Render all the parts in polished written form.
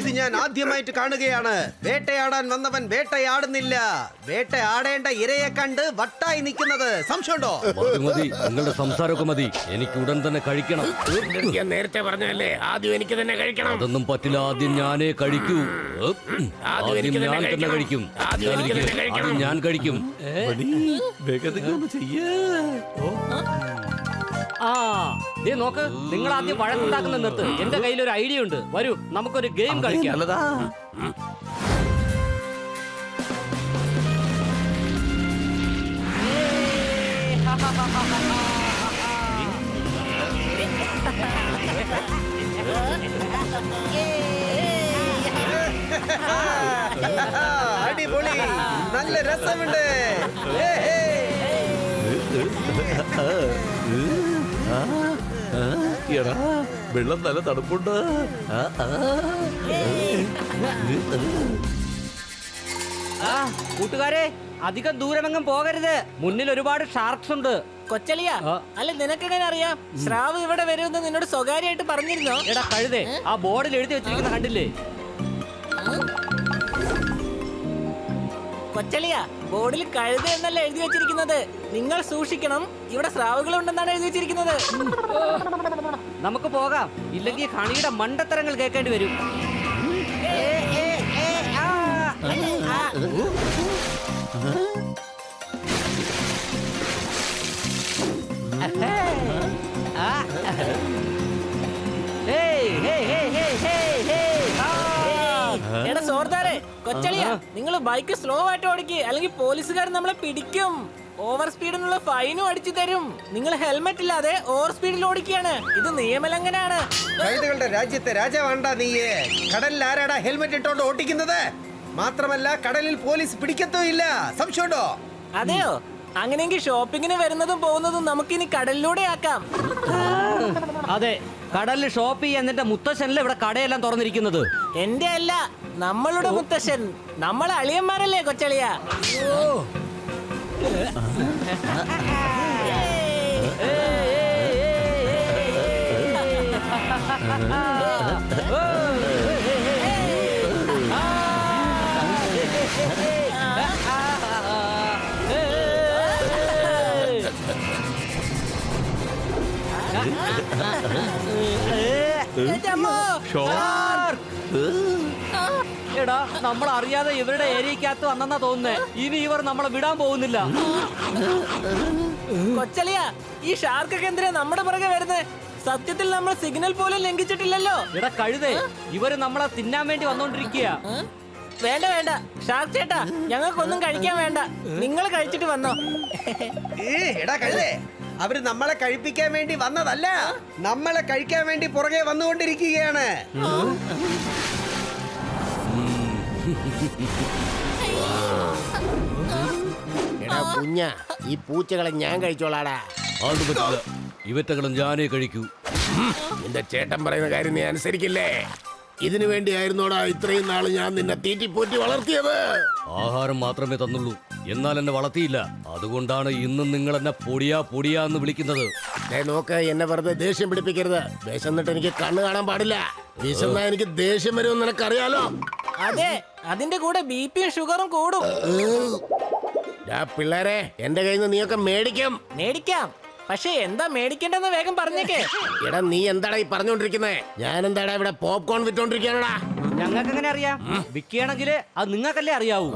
ഇത് ഞാൻ ആദ്യമായിട്ട് കാണുകയാണ്. വേട്ടയാടാൻ വന്നവൻ വേട്ടയാടുന്നില്ല, വേട്ടയാടേണ്ട ഇരയെ കണ്ട് വട്ടായി നിൽക്കുന്നത്. സംശയമുണ്ടോ? മതി, നിങ്ങളുടെ സംസാരമൊക്കെ മതി. എനിക്ക് ഉടൻ തന്നെ കഴിക്കണം. ഞാൻ നേരത്തെ പറഞ്ഞല്ലേ ആദ്യം എനിക്ക് തന്നെ കഴിക്കണം. അതൊന്നും പറ്റില്ല, ആദ്യം ഞാനേ കഴിക്കൂ. ആദ്യം ഞാൻ തന്നെ കഴിക്കും. ആദ്യം ഞാൻ കഴിക്കും. നോക്ക്, നിങ്ങൾ ആദ്യം വഴക്കുണ്ടാക്കുന്ന നിർത്ത്. എന്റെ കയ്യിൽ ഒരു ഐഡിയ ഉണ്ട്. വരൂ, നമുക്കൊരു ഗെയിം കളിക്കാം. അടിപൊളി, നല്ല രസമുണ്ട്. വെള്ളം നല്ല തണുപ്പുണ്ട്. കൂട്ടുകാരെ, അധികം ദൂരമെങ്ങും പോകരുത്. മുന്നിൽ ഒരുപാട് ഷാർക്സ് ഉണ്ട്. കൊച്ചലിയ, അല്ല നിനക്കെങ്ങനെ അറിയാം? സ്രാവ് ഇവിടെ വരുമെന്ന് നിന്നോട് സ്വകാര്യമായിട്ട് പറഞ്ഞിരുന്നോ? എടാ കഴുതേ, ആ ബോർഡിൽ എഴുതി വെച്ചിരിക്കുന്ന കണ്ടില്ലേ? കൊച്ചലിയ, ബോർഡിൽ കഴുത എന്നല്ല എഴുതി വെച്ചിരിക്കുന്നത്. നിങ്ങൾ സൂക്ഷിക്കണം, ഇവിടെ സ്രാവുകളുണ്ടെന്നാണ് എഴുതി വെച്ചിരിക്കുന്നത്. നമുക്ക് പോകാം, ഇല്ലെങ്കിൽ ഹണിയുടെ മണ്ടത്തരങ്ങൾ കേൾക്കേണ്ടി വരും. എടാ സോർദാരെ, കൊച്ചളിയ, നിങ്ങൾ ബൈക്ക് സ്ലോ ആയിട്ട് ഓടിക്കുക, അല്ലെങ്കിൽ പോലീസുകാർ നമ്മളെ പിടിക്കും. ഓവർ സ്പീഡിനുള്ള ഫൈനും അടിച്ചു തരും. നിങ്ങൾ ഹെൽമെറ്റ് ഇല്ലാതെ ഓവർ സ്പീഡിൽ ഓടിക്കുകയാണ്. ഇത് നിയമലംഘനാണ്. കഴുതകളുടെ രാജ്യത്തെ രാജാവാണ്ടാ നീയേ. കടലിൽ ആരാടാ ഹെൽമെറ്റ് ഇട്ടോണ്ട് ഓട്ടിക്കുന്നത്? മാത്രമല്ല കടലിൽ പോലീസ് പിടിക്കത്തോ ഇല്ല. സംശയമുണ്ടോ? അതെയോ? അങ്ങനെയെങ്കിൽ ഷോപ്പിങ്ങിന് വരുന്നതും പോകുന്നതും നമുക്കിനി കടലിലൂടെ ആക്കാം. അതെ, കടലിൽ ഷോപ്പ് ചെയ്യാൻ എന്നിട്ട് മുത്തശ്ശനല്ലേ ഇവിടെ കടയെല്ലാം തുറന്നിരിക്കുന്നത്. എന്റെ അല്ല, നമ്മളുടെ മുത്തശ്ശൻ. നമ്മൾ അളിയന്മാരല്ലേ കൊച്ചളിയ? എടാ, നമ്മൾ അറിയാതെ ഇവരുടെ ഏരിയക്കകത്ത് വന്നെന്നാ തോന്നുന്നേ. ഇനി ഇവർ നമ്മളെ വിടാൻ പോകുന്നില്ല. കൊച്ചലിയ, ഈ ഷാർക്കൊക്കെ എന്തിനാ നമ്മുടെ പുറകെ വരുന്നത്? സത്യത്തിൽ നമ്മൾ സിഗ്നൽ പോലും ലംഘിച്ചിട്ടില്ലല്ലോ. എടാ കഴുതേ, ഇവര് നമ്മളെ തിന്നാൻ വേണ്ടി വന്നോണ്ടിരിക്കുക. വേണ്ട വേണ്ട ഷാർക്ക് ചേട്ടാ, ഞങ്ങൾക്കൊന്നും കഴിക്കാൻ വേണ്ട. നിങ്ങൾ കഴിച്ചിട്ട് വന്നോ. എടാ കഴുതേ, അവര് നമ്മളെ കഴിപ്പിക്കാൻ വേണ്ടി വന്നതല്ല, നമ്മളെ കഴിക്കാൻ വേണ്ടി പുറകെ വന്നുകൊണ്ടിരിക്കുകയാണ്. എടാ കുഞ്ഞ, ഈ പൂച്ചകളെ ഞാൻ കഴിച്ചോളാടാ. ഇവറ്റകളും ഞാനേ കഴിക്കൂ. നിന്റെ ചേട്ടൻ പറയുന്ന കാര്യം നീ അനുസരിക്കില്ലേ? ഇതിനു വേണ്ടിയായിരുന്നോടാ ഇത്രയും നാള് ഞാൻ നിന്നെ തീറ്റിപ്പോറ്റി വളർത്തിയത്. ആഹാരം മാത്രമേ തന്നുള്ളൂ, എന്നാൽ എന്നെ വളർത്തിയില്ല. അതുകൊണ്ടാണ് ഇന്നും നിങ്ങൾ എന്നെ പൊടിയാ പൊടിയാ എന്ന് വിളിക്കുന്നത്. നോക്ക്, എന്നെ വെറുതെ ദേഷ്യം പിടിപ്പിക്കരുത്. വിശന്നിട്ട് എനിക്ക് കണ്ണ് കാണാൻ പാടില്ല. വിശന്നാ എനിക്ക് ദേഷ്യം വരുമെന്ന് നിനക്കറിയാലോ. അതെ, അതിന്റെ കൂടെ ബിപിയും ഷുഗറും കൂടും. പിള്ളേരെ, എന്റെ കയ്യിൽ നിന്ന് നീയൊക്കെ മേടിക്കും. മേടിക്കാം, പക്ഷെ എന്താ മേടിക്കേണ്ടെന്ന് വേഗം പറഞ്ഞേക്കേ. എടാ, നീ എന്താടാ ഈ പറഞ്ഞോണ്ടിരിക്കുന്നേ? ഞാൻ എന്താടാ ഇവിടെ പോപ്കോൺ വിറ്റോണ്ടിരിക്കാനോടാ? ഞങ്ങൾക്ക് എങ്ങനെ അറിയാം? വിൽക്കുകയാണെങ്കിൽ അത് നിങ്ങൾക്കല്ലേ അറിയാവൂ.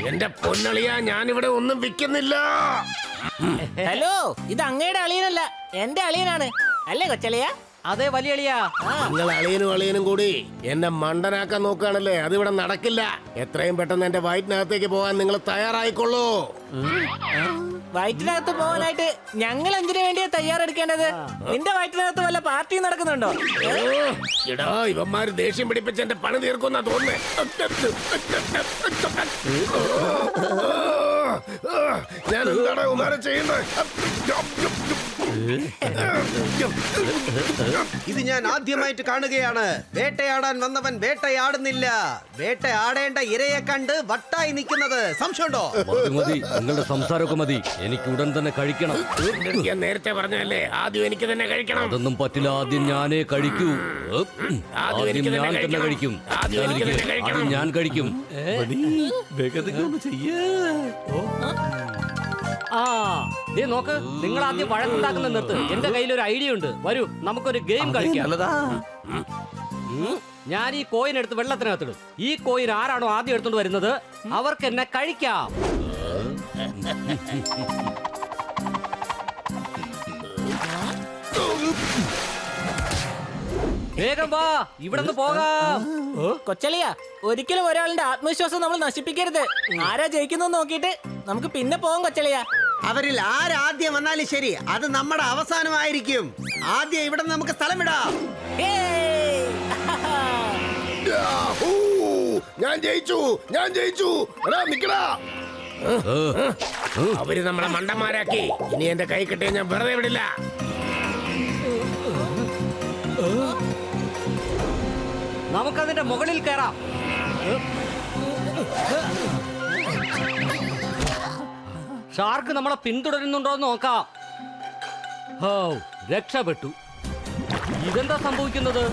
എന്റെ പൊന്നളിയാ, ഞാനിവിടെ ഒന്നും വിൽക്കുന്നില്ല. ഹലോ, ഇത് അങ്ങയുടെ അളിയനല്ല, എന്റെ അളിയനാണ്. അല്ലേ കൊച്ചളിയ? അതെ വലിയ അളിയാ. നിങ്ങൾ അളിയനും കൂടി എന്നെ മണ്ടനാക്കാൻ നോക്കുകയാണല്ലേ? അതിവിടെ നടക്കില്ല. എത്രയും പെട്ടെന്ന് എന്റെ വയറ്റിനകത്തേക്ക് പോകാൻ നിങ്ങൾ തയ്യാറായിക്കൊള്ളൂ. വയറ്റിനകത്ത് പോകാനായിട്ട് ഞങ്ങൾ എന്തിനു വേണ്ടിയാ തയ്യാറെടുക്കേണ്ടത്? നിന്റെ വയറ്റിനകത്ത് വല്ല പാർട്ടി നടക്കുന്നുണ്ടോ? എടാ, ഇവന്മാര് ദേഷ്യം പിടിപ്പിച്ച് എന്റെ പണി തീർക്കുന്ന തോന്നുന്നേ. ഞാൻ എന്താണ് ഉമാരെ ചെയ്യുന്നത്? ഇത് ഞാൻ ആദ്യമായിട്ട് കാണുകയാണ്. വേട്ടയാടാൻ വന്നവൻ വേട്ടയാടുന്നില്ല, വേട്ടയാടേണ്ട ഇരയെ കണ്ട് വട്ടായി നിൽക്കുന്നത്. സംശയമുണ്ടോ? മതി മതി, നിങ്ങളുടെ സംസാരമൊക്കെ മതി. എനിക്ക് ഉടൻ തന്നെ കഴിക്കണം. ഞാൻ നേരത്തെ പറഞ്ഞല്ലേ ആദ്യം എനിക്ക് തന്നെ കഴിക്കണം. അതൊന്നും പറ്റില്ല, ആദ്യം ഞാനേ കഴിക്കൂ. ആദ്യം ഞാൻ തന്നെ കഴിക്കും. ആദ്യം ഞാൻ കഴിക്കും. വേഗത്തിൽ ഒന്ന് ചെയ്യേ. ആ ദേ നോക്ക്, നിങ്ങൾ ആദ്യം വഴക്കുണ്ടാക്കുന്ന നിർത്ത്. എന്റെ കയ്യിൽ ഒരു ഐഡിയ ഉണ്ട്. വരൂ, നമുക്കൊരു ഗെയിം കളിക്കാം. നല്ലതാ. ഞാൻ ഈ കോയിൻ എടുത്ത് വെള്ളത്തിനകത്തിടും. ഈ കോയിൻ ആരാണോ ആദ്യം എടുത്തോണ്ട് വരുന്നത് അവർക്ക് എന്നെ കഴിക്കാം. വേഗം വാ, ഇവിടെ നിന്ന് പോകാം. കൊച്ചളിയ, ഒരിക്കലും ഒരാളുടെ ആത്മവിശ്വാസം നമ്മൾ നശിപ്പിക്കരുത്. ആരാ ജയിക്കുന്നത് നോക്കിയിട്ട് നമുക്ക് പിന്നെ പോകാം കൊച്ചളിയ. അവരിൽ ആരാദ്യം വന്നാലും ശരി, അത് നമ്മുടെ അവസാനമായിരിക്കും. ആദ്യം ഇവിടെ നമുക്ക് സ്ഥലം വിടാം. ഞാൻ ജയിച്ചു, ഞാൻ ജയിച്ചു. എടാ, നിക്കടാ. അവര് നമ്മളെ മണ്ടന്മാരാക്കി. ഇനി എന്റെ കൈ കിട്ടിയ ഞാൻ വെറുതെ വിടില്ല. നമുക്കതിന്റെ മുകളിൽ കയറാം. ഷാർക്ക് നമ്മളെ പിന്തുടരുന്നുണ്ടോ എന്ന് നോക്കാം. ഓ, രക്ഷപ്പെട്ടു. ഇതെന്താ സംഭവിക്കുന്നത്?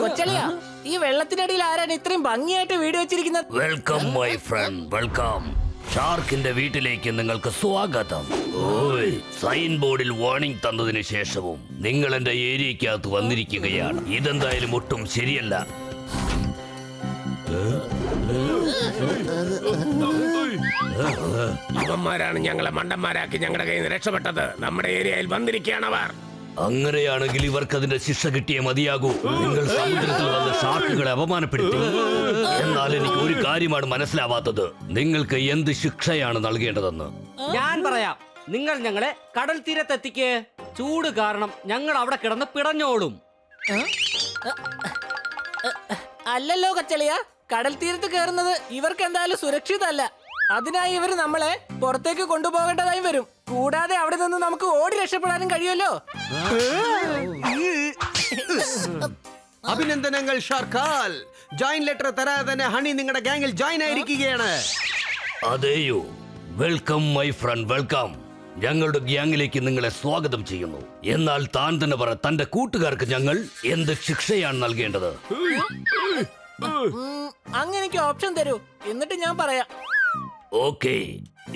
കൊച്ചളിയ, ഈ വെള്ളത്തിനടിയിൽ ആരാണ് ഇത്രയും ഭംഗിയായിട്ട് വീട് വെച്ചിരിക്കുന്നത്? Welcome my friend, welcome. ഷാർക്കിന്റെ വീട്ടിലേക്ക് നിങ്ങൾക്ക് സ്വാഗതം. ഓയ്, സൈൻ ബോർഡിൽ വാർണിംഗ് തന്നതിന് ശേഷവും നിങ്ങൾ എന്റെ ഏരിയക്കകത്ത് വന്നിരിക്കുകയാണ്. ഇതെന്തായാലും ഒട്ടും ശരിയല്ല. ഇവന്മാരാണ് ഞങ്ങളെ മണ്ടന്മാരാക്കി ഞങ്ങളുടെ കയ്യിൽ നിന്ന് രക്ഷപ്പെട്ടത്. നമ്മുടെ ഏരിയയിൽ വന്നിരിക്കുകയാണ് അവർ. അങ്ങനെയാണെങ്കിൽ ഇവർക്ക് അതിന്റെ ശിക്ഷ കിട്ടിയേ മതിയാകൂ. നിങ്ങൾ സമുദ്രത്തിൽ വന്ന് ഷാർക്കുകളെ അപമാനപ്പെടുത്തി. എന്നാൽ എനിക്ക് ഒരു കാര്യമാണ് മനസ്സിലാവാത്തത്, നിങ്ങൾക്ക് എന്ത് ശിക്ഷയാണ് നൽകേണ്ടതെന്ന്. ഞാൻ പറയാം. നിങ്ങൾ ഞങ്ങളെ കടൽ തീരത്തെത്തിക്ക്. ചൂട് കാരണം ഞങ്ങൾ അവിടെ കിടന്ന് പിടഞ്ഞോളും. അല്ലല്ലോ കൊച്ചളിയ, കടൽ തീരത്ത് കയറുന്നത് ഇവർക്ക് എന്തായാലും സുരക്ഷിതമല്ല. അതിനായി ഇവർ നമ്മളെ പുറത്തേക്ക് കൊണ്ടുപോകേണ്ടതായി വരും. കൂടാതെ അവിടെ നിന്ന് നമുക്ക് ഓടി രക്ഷപ്പെടാനും കഴിയുമല്ലോ. അഭിനന്ദനങ്ങൾ ഷാർക്കാൽ. ജോയിൻ ലെറ്റർ തരാതെ തന്നെ ഹണി നിങ്ങളുടെ ഗാങ്ങിൽ ജോയിൻ ആയിരിക്കുകയാണ്. അതെയോ, വെൽക്കം മൈ ഫ്രണ്ട്, വെൽക്കം. ഞങ്ങളുടെ ഗ്യാങ്ങിലേക്ക് നിങ്ങളെ സ്വാഗതം ചെയ്യുന്നു. എന്നാൽ താൻ തന്നെ പറ, തന്റെ കൂട്ടുകാർക്ക് ഞങ്ങൾ എന്ത് ശിക്ഷയാണ് നൽകേണ്ടത്? അങ്ങ് എനിക്ക് ഓപ്ഷൻ തരൂ, എന്നിട്ട് ഞാൻ പറയാം. ഓക്കെ,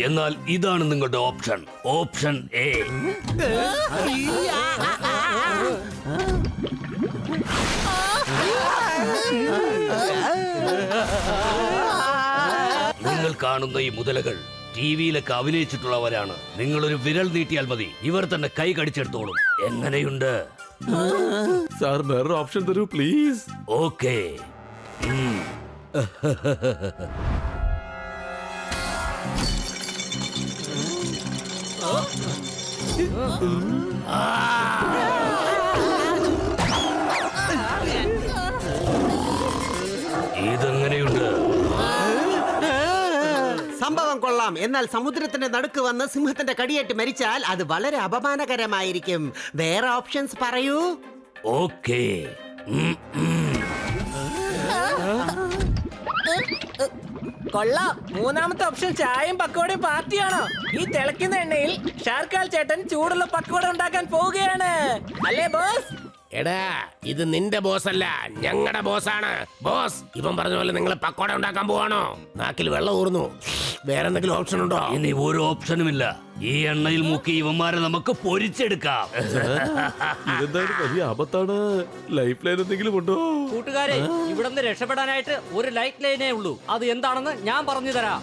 എന്നാൽ ഇതാണ് നിങ്ങളുടെ ഓപ്ഷൻ. Option A. നിങ്ങൾ കാണുന്ന ഈ മുതലകൾ ടിവിയിലൊക്കെ അഭിനയിച്ചിട്ടുള്ളവരാണ്. നിങ്ങളൊരു വിരൽ നീട്ടിയാൽ മതി, ഇവർ തന്നെ കൈ കടിച്ചെടുത്തോളും. എങ്ങനെയുണ്ട്? സാർ വേറൊരു ഓപ്ഷൻ തരൂ പ്ലീസ്. ഓക്കെ. ഇതെങ്ങനെയുണ്ട്? സംഭവം കൊള്ളാം. എന്നാൽ സമുദ്രത്തിന്റെ നടുക്ക് വന്ന് സിംഹത്തിന്റെ കടിയേറ്റ് മരിച്ചാൽ അത് വളരെ അപമാനകരമായിരിക്കും. വേറെ ഓപ്ഷൻസ് പറയൂ. ഓക്കെ. കൊള്ളാം. മൂന്നാമത്തെ ഓപ്ഷൻ ചായയും പക്കോടയും പാർട്ടിയാണോ? ഈ തിളയ്ക്കുന്ന എണ്ണയിൽ ഷാർക്കാൽ ചേട്ടൻ ചൂടുള്ള പക്കോട ഉണ്ടാക്കാൻ പോവുകയാണ്, അല്ലേ ബോസ്? എടാ ഇത് നിന്റെ ബോസ് അല്ല, ഞങ്ങളുടെ ബോസാണ്. ബോസ്, ഇവൻ പറഞ്ഞ പോലെ നിങ്ങൾ പക്കോട ഉണ്ടാക്കാൻ പോവാണോ? നാക്കിൽ വെള്ളം ഊർന്നു. വേറെ എന്തെങ്കിലും ഓപ്ഷൻ ഉണ്ടോ? ഇനി ഒരു ഓപ്ഷനുമില്ല. ഈ എണ്ണയിൽ മുക്കി ഇവന്മാരെ നമുക്ക് പൊരിച്ചെടുക്കാം. ഇതെന്തായാലും വലിയ ആപത്താണ്. ലൈഫ് ലൈൻ എന്തെങ്കിലും ഉണ്ടോ? കൂട്ടുകാരെ, ഇവിടുന്ന് രക്ഷപ്പെടാനായിട്ട് ഒരു ലൈറ്റ് ലൈനേ ഉള്ളൂ. അത് എന്താണെന്ന് ഞാൻ പറഞ്ഞു തരാം.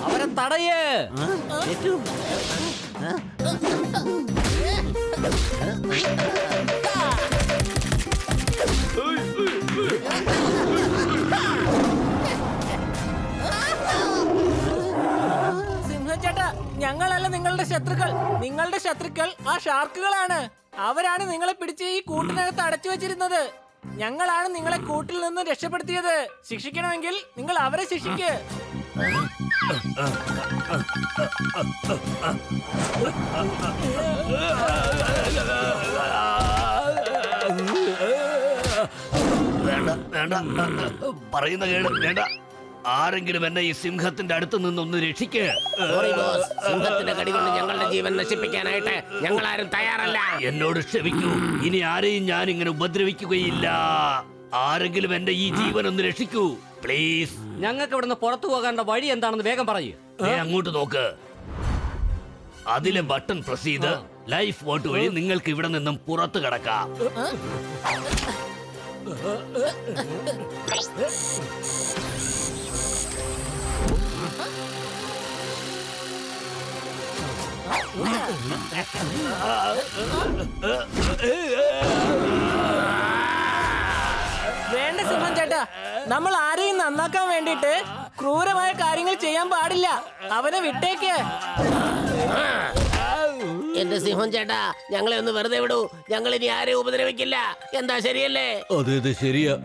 അവരെ തടയേ. സിംഹച്ചേട്ടാ, ഞങ്ങളല്ല നിങ്ങളുടെ ശത്രുക്കൾ. നിങ്ങളുടെ ശത്രുക്കൾ ആ ഷാർക്കുകളാണ്. അവരാണ് നിങ്ങളെ പിടിച്ച് ഈ കൂട്ടിനകത്ത് അടച്ചു വെച്ചിരുന്നത്. ഞങ്ങളാണ് നിങ്ങളെ കൂട്ടിൽ നിന്ന് രക്ഷപ്പെടുത്തിയത്. ശിക്ഷിക്കണമെങ്കിൽ നിങ്ങൾ അവരെ ശിക്ഷിക്ക്. വേണ്ട വേണ്ട, പറയുന്ന കേട് വേണ്ട. ആരെങ്കിലും എന്നെ ഈ സിംഹത്തിന്റെ അടുത്ത് നിന്നൊന്ന് രക്ഷിക്ക്. Sorry, boss. സിംഹത്തിന്റെ കടി കൊണ്ട് ഞങ്ങളുടെ ജീവൻ നശിപ്പിക്കാനായിട്ട് ഞങ്ങൾ ആരും തയ്യാറല്ല. എന്നോട് ക്ഷമിക്കൂ. ഇനി ആരെയും ഞാൻ ഇങ്ങനെ ഉപദ്രവിക്കുകയില്ല. ആരെങ്കിലും എന്റെ ഈ ജീവൻ ഒന്ന് രക്ഷിക്കൂ പ്ലീസ്. ഞങ്ങൾക്ക് ഇവിടുന്ന് പുറത്തു പോകാനുള്ള വഴി എന്താണെന്ന് വേഗം പറയൂ. അങ്ങോട്ട് നോക്ക്. അതിലെ ബട്ടൺ പ്രസ് ചെയ്ത് ലൈഫ് വോട്ട് വഴി നിങ്ങൾക്ക് ഇവിടെ നിന്നും പുറത്തു കടക്കാം. വേണ്ട സിംഹം ചേട്ടാ, നമ്മൾ ആരെയും നന്നാക്കാൻ വേണ്ടിട്ട് ക്രൂരമായ കാര്യങ്ങൾ ചെയ്യാൻ പാടില്ല. അവനെ വിട്ടേക്ക്. എന്റെ സിംഹം ചേട്ടാ, ഞങ്ങളെ ഒന്ന് വെറുതെ വിടൂ. ഞങ്ങൾ ഇനി ആരെയും ഉപദ്രവിക്കില്ല. എന്താ, ശരിയല്ലേ? അതെ ശരിയാ.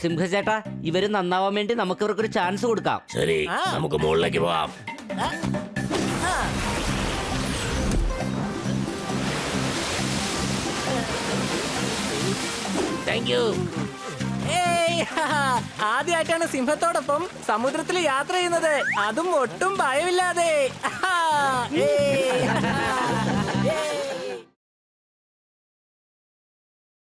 സിംഹചേട്ടാ, ഇവര് നന്നാവാൻ വേണ്ടി നമുക്ക് ഇവർക്കൊരു ചാൻസ് കൊടുക്കാം. ശരി, നമുക്ക് മുകളിലേക്ക് പോവാം. Thank you. ഏയ്, ആദ്യമായിട്ടാണ് സിംഹത്തോടൊപ്പം സമുദ്രത്തിൽ യാത്ര ചെയ്യുന്നത്, അതും ഒട്ടും ഭയമില്ലാതെ. ഏയ്.